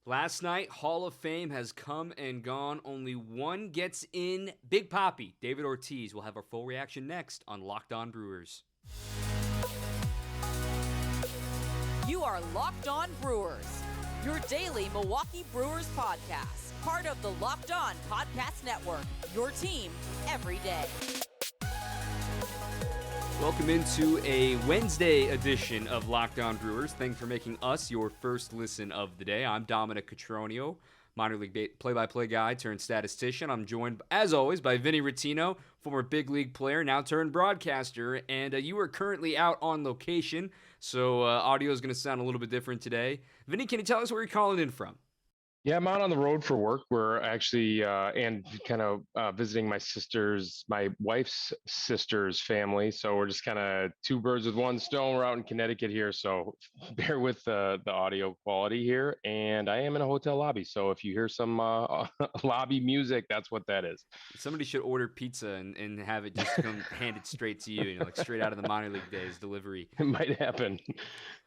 Last night, Hall of Fame has come and gone. Only one gets in. Big Papi, David Ortiz. We'll have our full reaction next on Locked On Brewers. You are Locked On Brewers, your daily Milwaukee Brewers podcast. Part of the Locked On Podcast Network, your team every day. Welcome into a Wednesday edition of Locked On Brewers. Thanks for making us your first listen of the day. I'm Dominic Cotroneo, minor league play-by-play guy turned statistician. I'm joined, as always, by Vinny Rottino, former big league player, now turned broadcaster. And you are currently out on location, so audio is going to sound a little bit different today. Vinny, can you tell us where you're calling in from? Yeah, I'm out on the road for work. We're actually and kind of visiting my wife's sister's family. So we're just kind of two birds with one stone. We're out in Connecticut here, so bear with the audio quality here. And I am in a hotel lobby, so if you hear some lobby music, that's what that is. Somebody should order pizza and have it just come handed straight to you, like straight out of the minor league days delivery. It might happen.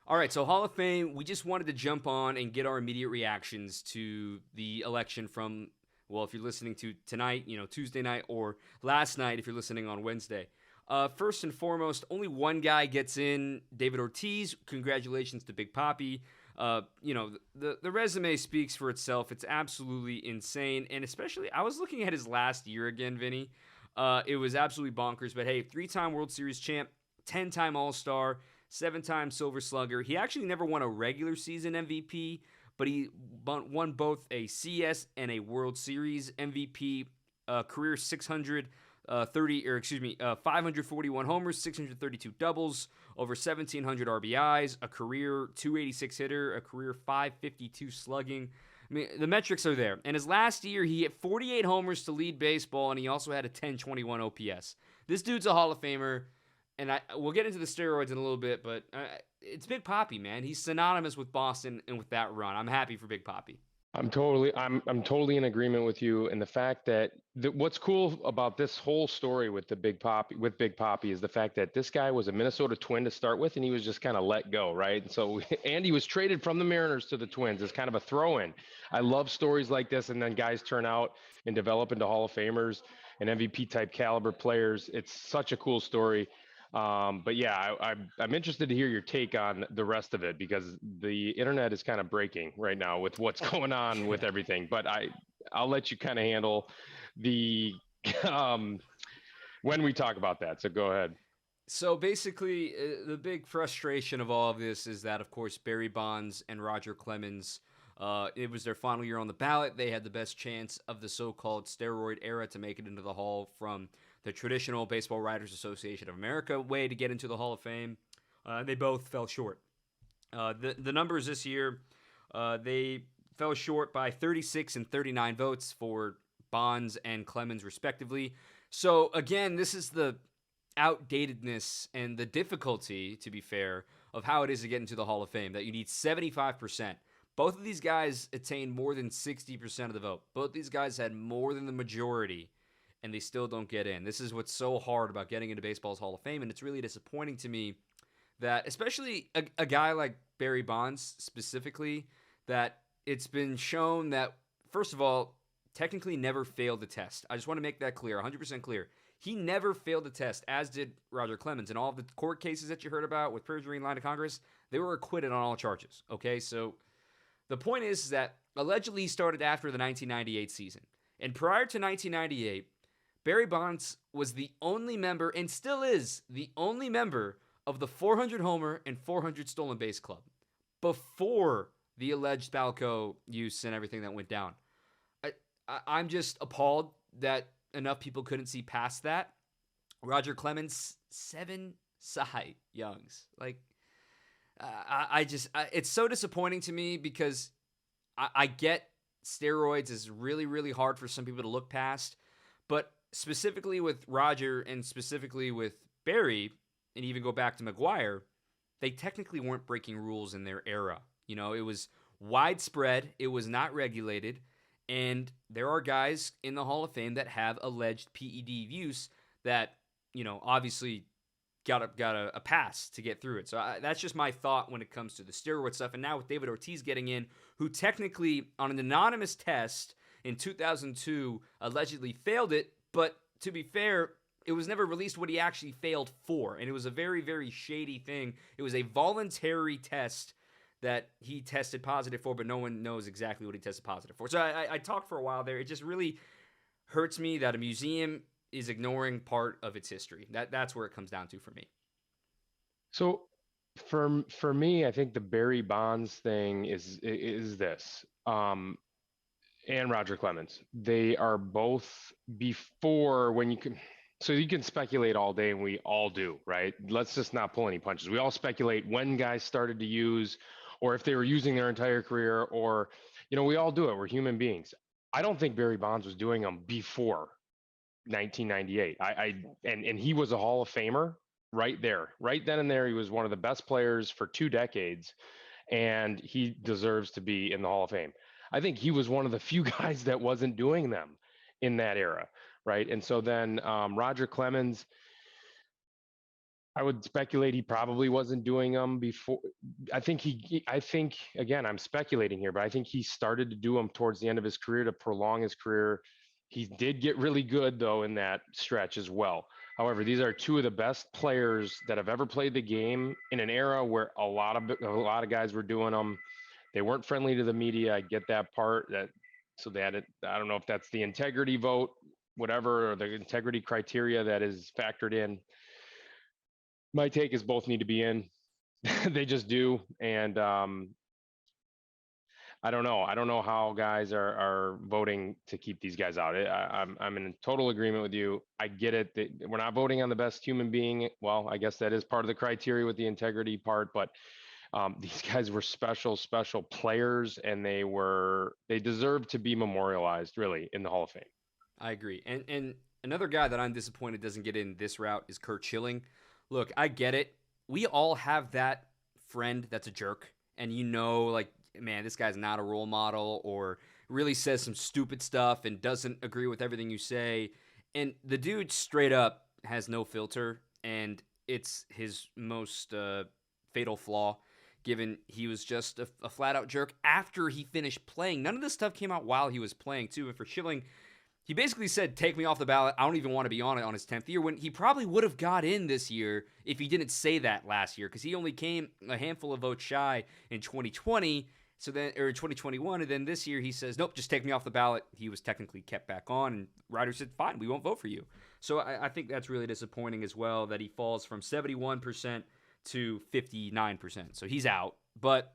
All right, so Hall of Fame, we just wanted to jump on and get our immediate reactions to the election from, well, if you're listening to tonight, Tuesday night, or last night if you're listening on Wednesday. First and foremost, only one guy gets in, David Ortiz. Congratulations to Big Papi. The resume speaks for itself. It's absolutely insane, and especially, I was looking at his last year again, Vinny. It was absolutely bonkers, but hey, 3-time World Series champ, 10-time All-Star, 7-time Silver Slugger. He actually never won a regular season MVP, but he won both a CS and a World Series MVP. Career 541 homers, 632 doubles, over 1,700 RBIs, a career 286 hitter, a career 552 slugging. I mean, the metrics are there. And his last year, he hit 48 homers to lead baseball, and he also had a 1021 OPS. This dude's a Hall of Famer. And we'll get into the steroids in a little bit, but it's Big Papi, man. He's synonymous with Boston and with that run. I'm happy for Big Papi. I'm totally in agreement with you. And the fact that what's cool about this whole story with Big Papi is the fact that this guy was a Minnesota Twin to start with, and he was just kind of let go, right? And so, and he was traded from the Mariners to the Twins as kind of a throw-in. I love stories like this, and then guys turn out and develop into Hall of Famers and MVP type caliber players. It's such a cool story. But yeah, I'm interested to hear your take on the rest of it, because the internet is kind of breaking right now with what's going on with everything. But I'll let you kind of handle the when we talk about that. So go ahead. So basically, the big frustration of all of this is that, of course, Barry Bonds and Roger Clemens, it was their final year on the ballot. They had the best chance of the so-called steroid era to make it into the Hall from the traditional Baseball Writers Association of America way to get into the Hall of Fame. They both fell short. The numbers this year, they fell short by 36 and 39 votes for Bonds and Clemens, respectively. So, again, this is the outdatedness and the difficulty, to be fair, of how it is to get into the Hall of Fame, that you need 75%. Both of these guys attained more than 60% of the vote. Both these guys had more than the majority, and they still don't get in. This is what's so hard about getting into baseball's Hall of Fame, and it's really disappointing to me that, especially a guy like Barry Bonds specifically, that it's been shown that, first of all, technically never failed the test. I just want to make that clear, 100% clear. He never failed the test, as did Roger Clemens. And all of the court cases that you heard about with perjury in line of Congress, they were acquitted on all charges, okay? So the point is that allegedly he started after the 1998 season. And prior to 1998, Barry Bonds was the only member, and still is the only member, of the 400 homer and 400 stolen base club before the alleged Balco use and everything that went down. I'm just appalled that enough people couldn't see past that. Roger Clemens, 7 Cy Youngs. It's so disappointing to me, because I get steroids is really, really hard for some people to look past, but specifically with Roger and specifically with Barry, and even go back to McGwire, they technically weren't breaking rules in their era. It was widespread, it was not regulated, and there are guys in the Hall of Fame that have alleged PED use that, obviously got a pass to get through it. So that's just my thought when it comes to the steroid stuff. And now with David Ortiz getting in, who technically, on an anonymous test in 2002, allegedly failed it. But to be fair, it was never released what he actually failed for. And it was a very, very shady thing. It was a voluntary test that he tested positive for, but no one knows exactly what he tested positive for. So I talked for a while there. It just really hurts me that a museum is ignoring part of its history. That's where it comes down to for me. So for me, I think the Barry Bonds thing is this. And Roger Clemens. They are both before when you can. So you can speculate all day, and we all do, right? Let's just not pull any punches. We all speculate when guys started to use, or if they were using their entire career, or, we all do it. We're human beings. I don't think Barry Bonds was doing them before 1998. And he was a Hall of Famer right there, right then and there. He was one of the best players for 2 decades, and he deserves to be in the Hall of Fame. I think he was one of the few guys that wasn't doing them in that era, right? And so then Roger Clemens, I would speculate he probably wasn't doing them before. I think again, I'm speculating here, but I think he started to do them towards the end of his career to prolong his career. He did get really good though in that stretch as well. However, these are 2 of the best players that have ever played the game in an era where a lot of guys were doing them. They weren't friendly to the media. I get that part. So they had it. I don't know if that's the integrity vote, whatever, or the integrity criteria that is factored in. My take is both need to be in. They just do. And I don't know. I don't know how guys are voting to keep these guys out. I'm in total agreement with you. I get it. We're not voting on the best human being. Well, I guess that is part of the criteria with the integrity part, but these guys were special players, and they deserve to be memorialized really in the Hall of Fame. I agree. And another guy that I'm disappointed doesn't get in this route is Curt Schilling. Look, I get it. We all have that friend that's a jerk, and like, man, this guy's not a role model, or really says some stupid stuff and doesn't agree with everything you say. And the dude straight up has no filter, and it's his most fatal flaw, given he was just a flat-out jerk after he finished playing. None of this stuff came out while he was playing, too. And for Schilling, he basically said, take me off the ballot. I don't even want to be on it on his 10th year, when he probably would have got in this year if he didn't say that last year, because he only came a handful of votes shy in 2020, or 2021, and then this year he says, nope, just take me off the ballot. He was technically kept back on, and Ryder said, fine, we won't vote for you. So I think that's really disappointing as well, that he falls from 71% to 59%. So he's out. But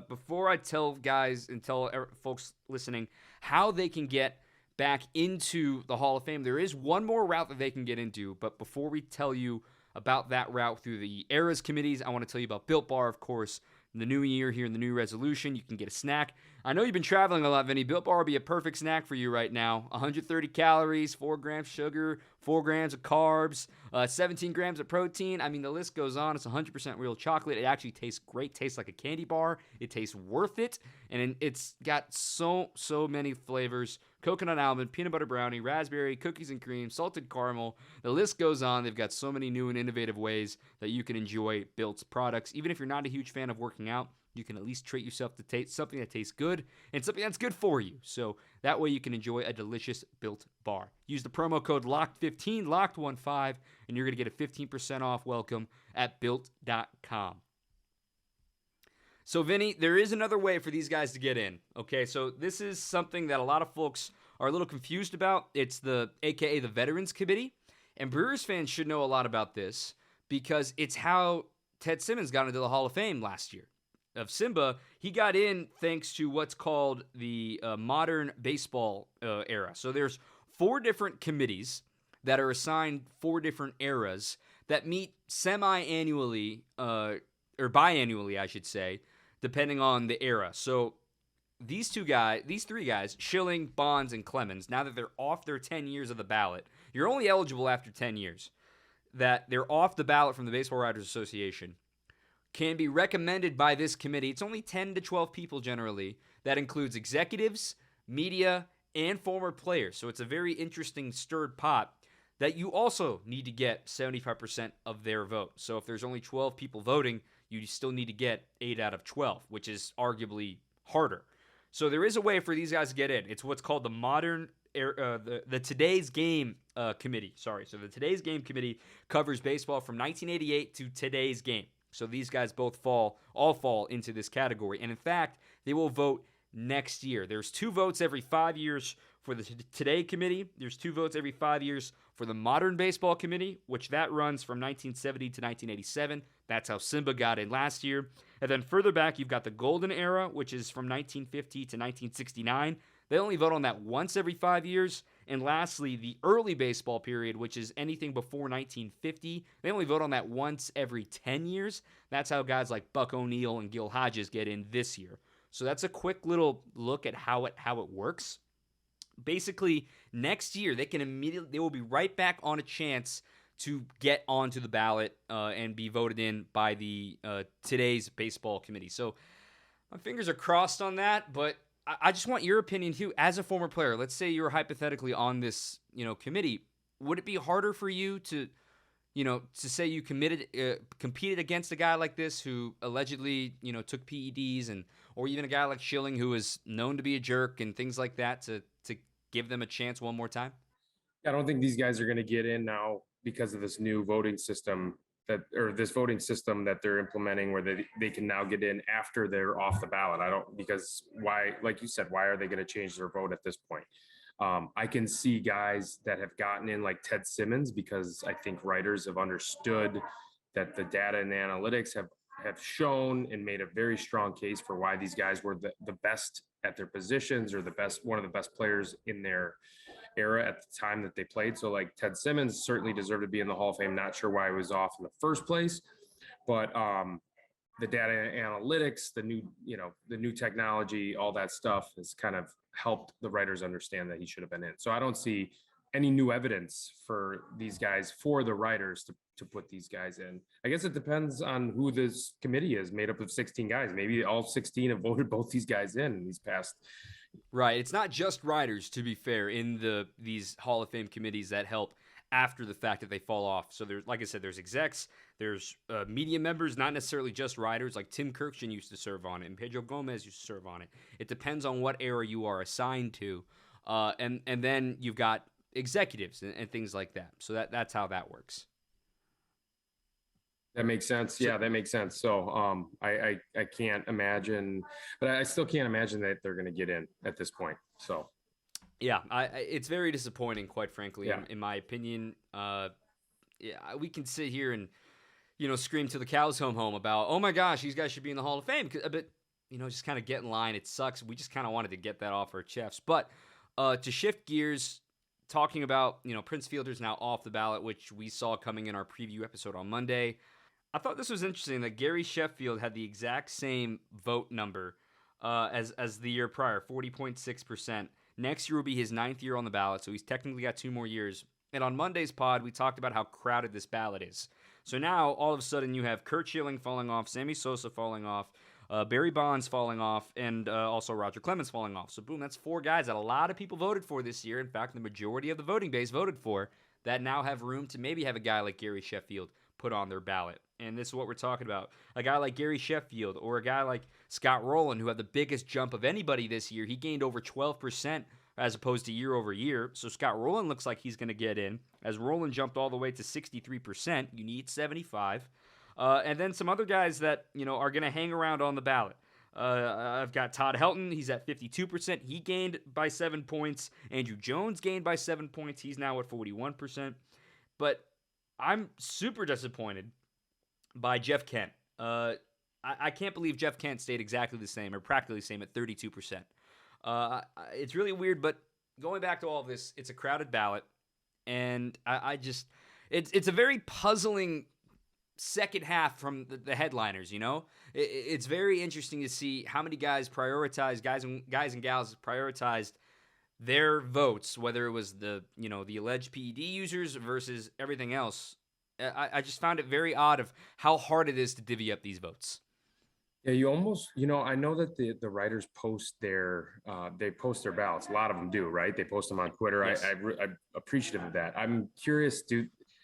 before I tell guys and tell folks listening how they can get back into the Hall of Fame, there is one more route that they can get into. But before we tell you about that route through the eras committees, I want to tell you about Built Bar, of course. In the new year, here in the new resolution, you can get a snack. I know you've been traveling a lot, Vinny. Built Bar would be a perfect snack for you right now. 130 calories, 4 grams sugar, 4 grams of carbs, 17 grams of protein. I mean, the list goes on. It's 100% real chocolate. It actually tastes great. Tastes like a candy bar. It tastes worth it. And it's got so many flavors. Coconut almond, peanut butter brownie, raspberry, cookies and cream, salted caramel. The list goes on. They've got so many new and innovative ways that you can enjoy Built's products. Even if you're not a huge fan of working out, you can at least treat yourself to taste something that tastes good and something that's good for you. So that way you can enjoy a delicious Built Bar. Use the promo code LOCKED15, LOCKED15, and you're going to get a 15% off welcome at Built.com. So, Vinny, there is another way for these guys to get in. Okay, so this is something that a lot of folks are a little confused about. It's AKA the Veterans Committee. And Brewers fans should know a lot about this because it's how Ted Simmons got into the Hall of Fame last year. Of Simba, he got in thanks to what's called the modern baseball era. So there's 4 different committees that are assigned 4 different eras that meet semi-annually, or biannually, I should say, depending on the era. So these 3 guys, Schilling, Bonds, and Clemens, now that they're off their 10 years of the ballot, you're only eligible after 10 years, that they're off the ballot from the Baseball Writers Association, can be recommended by this committee. It's only 10 to 12 people generally. That includes executives, media, and former players. So it's a very interesting stirred pot that you also need to get 75% of their vote. So if there's only 12 people voting, you still need to get 8 out of 12, which is arguably harder. So there is a way for these guys to get in. It's what's called the the Today's Game Committee. Sorry. So the Today's Game Committee covers baseball from 1988 to today's game. So these guys all fall into this category. And in fact, they will vote next year. There's 2 votes every 5 years for the Today Committee. There's 2 votes every 5 years for the Modern Baseball Committee, which that runs from 1970 to 1987. That's how Simba got in last year. And then further back, you've got the Golden Era, which is from 1950 to 1969. They only vote on that once every 5 years. And lastly, the early baseball period, which is anything before 1950, they only vote on that once every 10 years. That's how guys like Buck O'Neil and Gil Hodges get in this year. So that's a quick little look at how it works. Basically, next year they will be right back on a chance to get onto the ballot and be voted in by the Today's Baseball Committee. So my fingers are crossed on that, but I just want your opinion too. As a former player, let's say you're hypothetically on this committee, would it be harder for you to say you competed against a guy like this who allegedly took PEDs or even a guy like Schilling who is known to be a jerk and things like that to give them a chance one more time? I don't think these guys are going to get in now because of this new voting system this voting system that they're implementing where they can now get in after they're off the ballot. Because why, like you said, why are they going to change their vote at this point? I can see guys that have gotten in like Ted Simmons, because I think writers have understood that the data and analytics have shown and made a very strong case for why these guys were the best at their positions or one of the best players in their era at the time that they played. So like Ted Simmons certainly deserved to be in the Hall of Fame. Not sure why he was off in the first place, but the data analytics, the new technology, all that stuff has kind of helped the writers understand that he should have been in. So I don't see any new evidence for these guys, for the writers to put these guys in. I guess it depends on who this committee is, made up of 16 guys. Maybe all 16 have voted both these guys in these past. Right. It's not just writers, to be fair, in these Hall of Fame committees that help after the fact that they fall off. So there's, like I said, there's execs, there's media members, not necessarily just writers. Like Tim Kirkjian used to serve on it, and Pedro Gomez used to serve on it. It depends on what era you are assigned to, and then you've got executives and things like that. So that's how that works. That makes sense. Yeah, that makes sense. So I can't imagine, but I still can't imagine that they're going to get in at this point. So yeah, it's very disappointing, quite frankly, yeah. in my opinion. We can sit here and scream till the cows come home about, oh my gosh, these guys should be in the Hall of Fame, but just kind of get in line. It sucks. We just kind of wanted to get that off our chests. But to shift gears, talking about Prince Fielder's now off the ballot, which we saw coming in our preview episode on Monday. I thought this was interesting that Gary Sheffield had the exact same vote number as the year prior, 40.6%. Next year will be his 9th year on the ballot, so he's technically got 2 more years. And on Monday's pod, we talked about how crowded this ballot is. So now, all of a sudden, you have Kurt Schilling falling off, Sammy Sosa falling off, Barry Bonds falling off, and also Roger Clemens falling off. So boom, that's 4 guys that a lot of people voted for this year. In fact, the majority of the voting base voted for, that now have room to maybe have a guy like Gary Sheffield put on their ballot. And this is what we're talking about. A guy like Gary Sheffield or a guy like Scott Rowland, who had the biggest jump of anybody this year. He gained over 12% as opposed to year over year. So Scott Rowland looks like he's going to get in. As Rowland jumped all the way to 63%, you need 75. And then some other guys that, are going to hang around on the ballot. I've got Todd Helton. He's at 52%. He gained by 7 points. Andrew Jones gained by 7 points. He's now at 41%. But I'm super disappointed by Jeff Kent. I can't believe Jeff Kent stayed exactly the same or practically the same at 32%. It's really weird, but going back to all of this, it's a crowded ballot, and it's a very puzzling second half from the headliners. It's very interesting to see how many guys guys and gals prioritized their votes, whether it was the alleged PED users versus everything else. I just found it very odd of how hard it is to divvy up these votes. Yeah, you almost, I know that the writers post their ballots. A lot of them do, right? They post them on Twitter. Yes. I'm appreciative of that. I'm curious,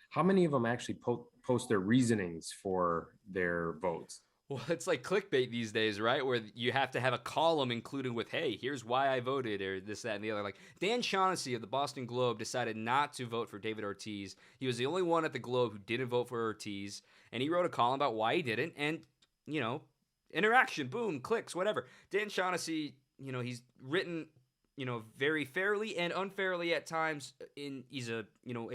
how many of them actually post their reasonings for their votes? Well, it's like clickbait these days, right? Where you have to have a column included with, hey, here's why I voted, or this, that, and the other. Like Dan Shaughnessy of the Boston Globe decided not to vote for David Ortiz. He was the only one at the Globe who didn't vote for Ortiz, and he wrote a column about why he didn't, and, interaction, boom, clicks, whatever. Dan Shaughnessy, he's written, very fairly and unfairly at times. He's a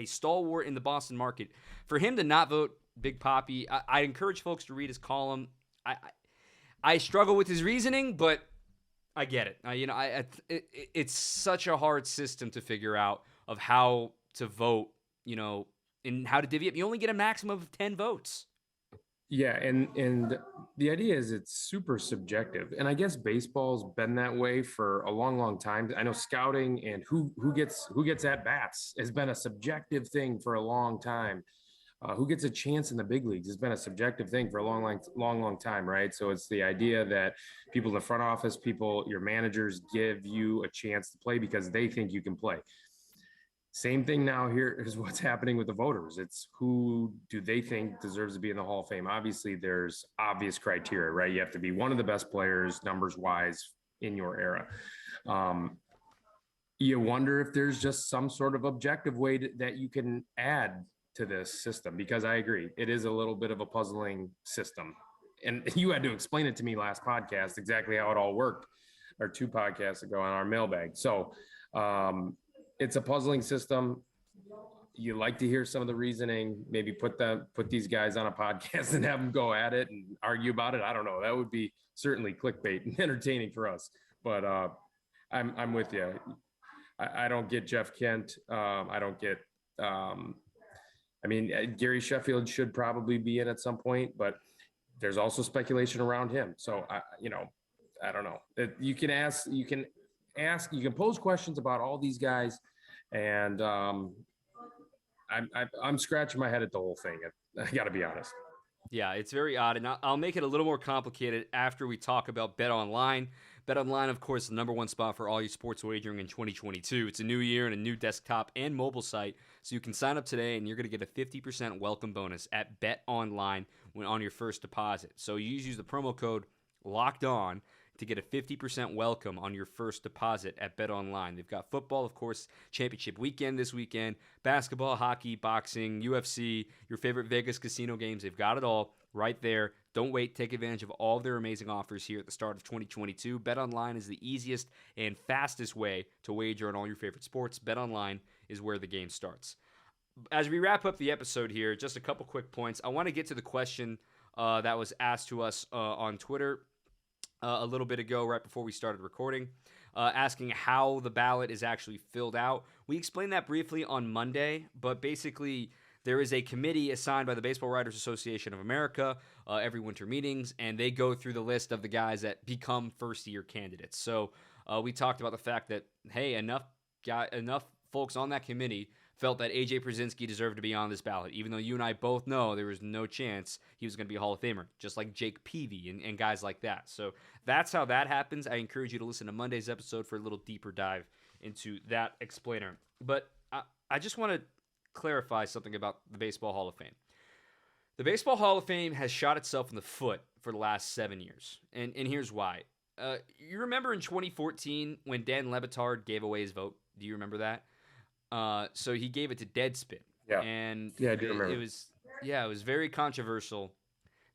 stalwart in the Boston market. For him to not vote Big Papi, I encourage folks to read his column. I struggle with his reasoning, but I get it. It's such a hard system to figure out of how to vote, and how to divvy up. You only get a maximum of 10 votes. Yeah, and the idea is it's super subjective, and I guess baseball's been that way for a long, long time. I know scouting and who gets at bats has been a subjective thing for a long time. Who gets a chance in the big leagues has been a subjective thing for a long time, right? So it's the idea that people in the front office, your managers give you a chance to play because they think you can play. Same thing now here is what's happening with the voters. It's who do they think deserves to be in the Hall of Fame? Obviously, there's obvious criteria, right? You have to be one of the best players, numbers-wise, in your era. You wonder if there's just some sort of objective way that you can add to this system, because I agree, it is a little bit of a puzzling system. And you had to explain it to me last podcast, exactly how it all worked, or 2 podcasts ago on our mailbag. So it's a puzzling system. You like to hear some of the reasoning, maybe put these guys on a podcast and have them go at it and argue about it. I don't know. That would be certainly clickbait and entertaining for us. But I'm with you. I don't get Jeff Kent. I don't get Gary Sheffield should probably be in at some point, but there's also speculation around him. So I don't know. You can pose questions about all these guys, and I'm scratching my head at the whole thing. I got to be honest. Yeah, it's very odd, and I'll make it a little more complicated after we talk about BetOnline. BetOnline, of course, the number one spot for all your sports wagering in 2022. It's a new year and a new desktop and mobile site, so you can sign up today, and you're going to get a 50% welcome bonus at BetOnline on your first deposit. So you use the promo code LOCKEDON to get a 50% welcome on your first deposit at BetOnline. They've got football, of course, championship weekend this weekend, basketball, hockey, boxing, UFC, your favorite Vegas casino games. They've got it all right there. Don't wait. Take advantage of all their amazing offers here at the start of 2022. BetOnline is the easiest and fastest way to wager on all your favorite sports. BetOnline is where the game starts. As we wrap up the episode here, just a couple quick points. I want to get to the question that was asked to us on Twitter a little bit ago, right before we started recording, asking how the ballot is actually filled out. We explained that briefly on Monday, but basically there is a committee assigned by the Baseball Writers Association of America every winter meetings, and they go through the list of the guys that become first-year candidates. So we talked about the fact that, hey, enough folks on that committee felt that A.J. Pierzynski deserved to be on this ballot, even though you and I both know there was no chance he was going to be a Hall of Famer, just like Jake Peavy and guys like that. So that's how that happens. I encourage you to listen to Monday's episode for a little deeper dive into that explainer. But I just want to clarify something about the Baseball Hall of Fame. The Baseball Hall of Fame has shot itself in the foot for the last 7 years, and here's why. You remember in 2014 when Dan Le Batard gave away his vote? Do you remember that? So he gave it to Deadspin. Yeah. And yeah, I do remember. It was very controversial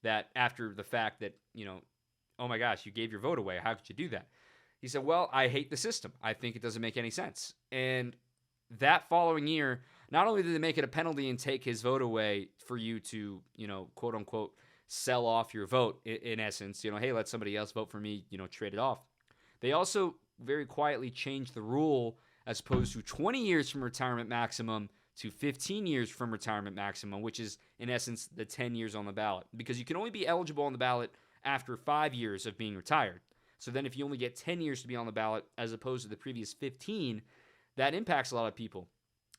that after the fact that, oh my gosh, you gave your vote away. How could you do that? He said, well, I hate the system. I think it doesn't make any sense. And that following year, not only did they make it a penalty and take his vote away for you to, quote unquote, sell off your vote in essence, hey, let somebody else vote for me, trade it off. They also very quietly changed the rule as opposed to 20 years from retirement maximum to 15 years from retirement maximum, which is, in essence, the 10 years on the ballot. Because you can only be eligible on the ballot after 5 years of being retired. So then if you only get 10 years to be on the ballot as opposed to the previous 15, that impacts a lot of people.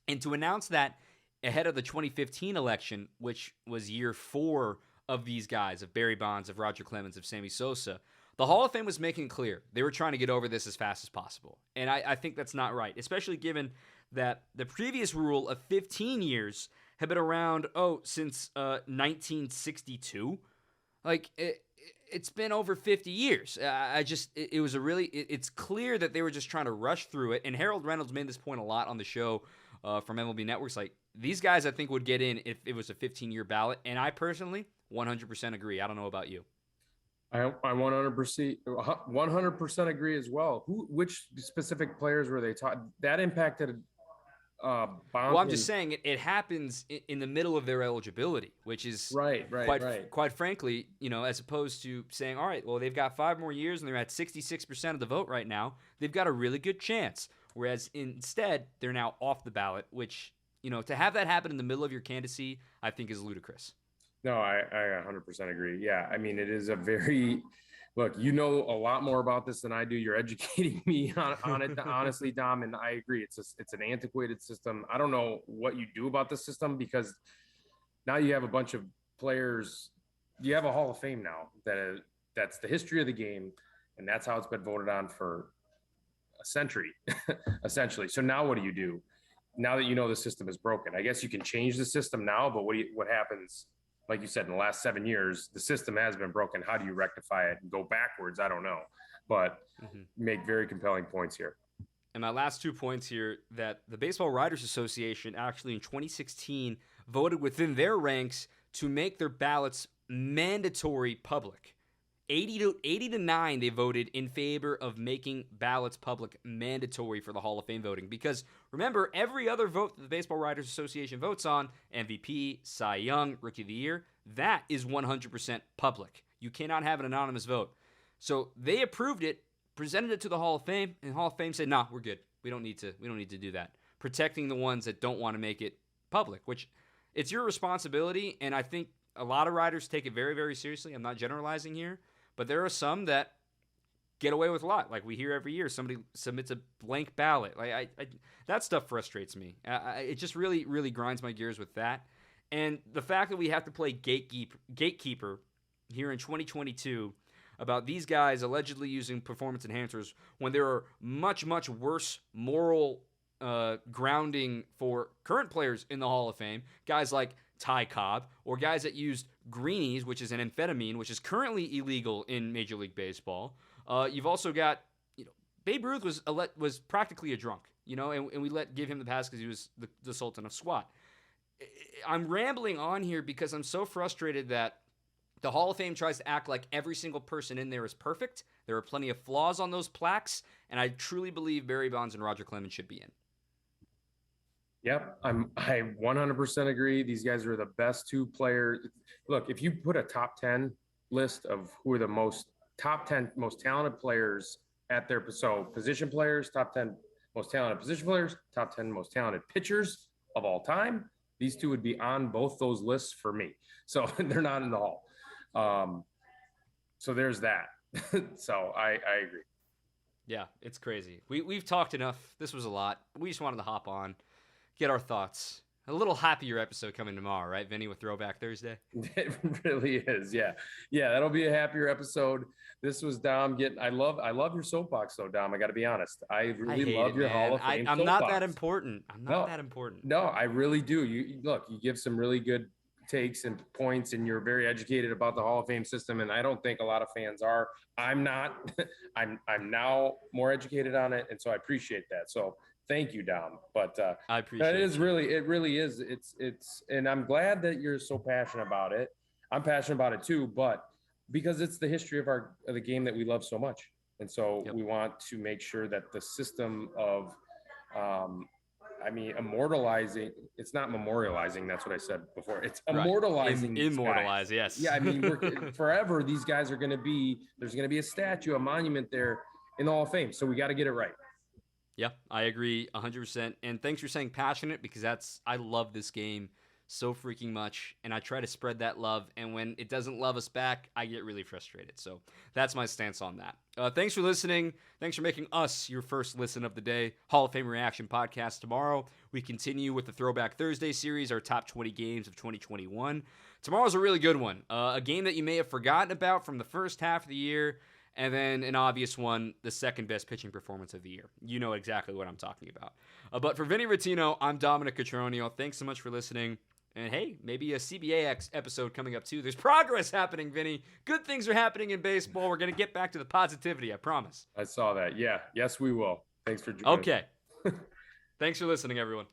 And to announce that ahead of the 2015 election, which was year 4 of these guys, of Barry Bonds, of Roger Clemens, of Sammy Sosa, the Hall of Fame was making clear they were trying to get over this as fast as possible. And I think that's not right, especially given that the previous rule of 15 years had been around, since 1962. it's been over 50 years. It was a really, it's clear that they were just trying to rush through it. And Harold Reynolds made this point a lot on the show from MLB Network's. Like, these guys, I think, would get in if it was a 15-year ballot. And I personally 100% agree. I don't know about you. I 100% agree as well. Which specific players were they taught that impacted? Well, I'm just saying it happens in the middle of their eligibility, which is right. Quite frankly, as opposed to saying, all right, well, they've got 5 more years and they're at 66% of the vote right now. They've got a really good chance. Whereas instead, they're now off the ballot, which, to have that happen in the middle of your candidacy, I think is ludicrous. No, I 100% agree. Yeah, I mean, it is a very look. You know a lot more about this than I do. You're educating me on it, honestly, Dom, and I agree. It's an antiquated system. I don't know what you do about this system because now you have a bunch of players. You have a Hall of Fame now that's the history of the game, and that's how it's been voted on for a century, essentially. So now what do you do? Now that you know the system is broken, I guess you can change the system now, but what happens? Like you said, in the last 7 years, the system has been broken. How do you rectify it and go backwards? I don't know, but make very compelling points here. And my last 2 points here, that the Baseball Writers Association actually in 2016 voted within their ranks to make their ballots mandatory public. 80 to 9, they voted in favor of making ballots public mandatory for the Hall of Fame voting. Because remember, every other vote that the Baseball Writers Association votes on, MVP, Cy Young, Rookie of the Year, that is 100% public. You cannot have an anonymous vote. So they approved it, presented it to the Hall of Fame, and the Hall of Fame said, "Nah, we're good. We don't need to do that." Protecting the ones that don't want to make it public, which it's your responsibility, and I think a lot of writers take it very, very seriously. I'm not generalizing here. But there are some that get away with a lot. Like we hear every year, somebody submits a blank ballot. Like that stuff frustrates me. It just really, really grinds my gears with that. And the fact that we have to play gatekeeper here in 2022 about these guys allegedly using performance enhancers when there are much, much worse moral grounding for current players in the Hall of Fame, guys like Ty Cobb, or guys that used greenies, which is an amphetamine, which is currently illegal in Major League Baseball. You've also got, Babe Ruth was practically a drunk, and we give him the pass because he was the Sultan of Squat. I'm rambling on here because I'm so frustrated that the Hall of Fame tries to act like every single person in there is perfect. There are plenty of flaws on those plaques, and I truly believe Barry Bonds and Roger Clemens should be in. Yep, I 100% agree. These guys are the best 2 players. Look, if you put a top 10 list of who are the top 10 most talented players at their position players, top 10 most talented position players, top 10 most talented pitchers of all time, these 2 would be on both those lists for me. So they're not in the Hall. So there's that. So I agree. Yeah, it's crazy. We've talked enough. This was a lot. We just wanted to hop on, get our thoughts. A little happier episode coming tomorrow, right, Vinny, with Throwback Thursday? It really is, yeah. Yeah, that'll be a happier episode. This was Dom I love your soapbox, though, Dom. I got to be honest. I really love your Hall of Fame I'm soapbox. not that important. I'm not that important. No, I really do. You give some really good takes and points, and you're very educated about the Hall of Fame system, and I don't think a lot of fans are. I'm not. I'm now more educated on it, and so I appreciate that. So thank you, Dom. But I appreciate it really is. It's, and I'm glad that you're so passionate about it. I'm passionate about it too, but because it's the history of the game that we love so much. And so we want to make sure that the system of, immortalizing, it's not memorializing. That's what I said before. It's immortalizing. Immortalize, yes. Yeah. I mean, forever, these guys are going to be, there's going to be a statue, a monument there in the Hall of Fame. So we got to get it right. Yeah, I agree 100%. And thanks for saying passionate, because I love this game so freaking much, and I try to spread that love, and when it doesn't love us back, I get really frustrated. So that's my stance on that. Thanks for listening. Thanks for making us your first listen of the day. Hall of Fame Reaction Podcast tomorrow. We continue with the Throwback Thursday series, our top 20 games of 2021. Tomorrow's a really good one. A game that you may have forgotten about from the first half of the year, and then an obvious one, the second best pitching performance of the year. You know exactly what I'm talking about. But for Vinny Rottino, I'm Dominic Cotroneo. Thanks so much for listening. And hey, maybe a CBA episode coming up too. There's progress happening, Vinny. Good things are happening in baseball. We're going to get back to the positivity, I promise. I saw that. Yeah. Yes, we will. Thanks for joining. Okay. Thanks for listening, everyone.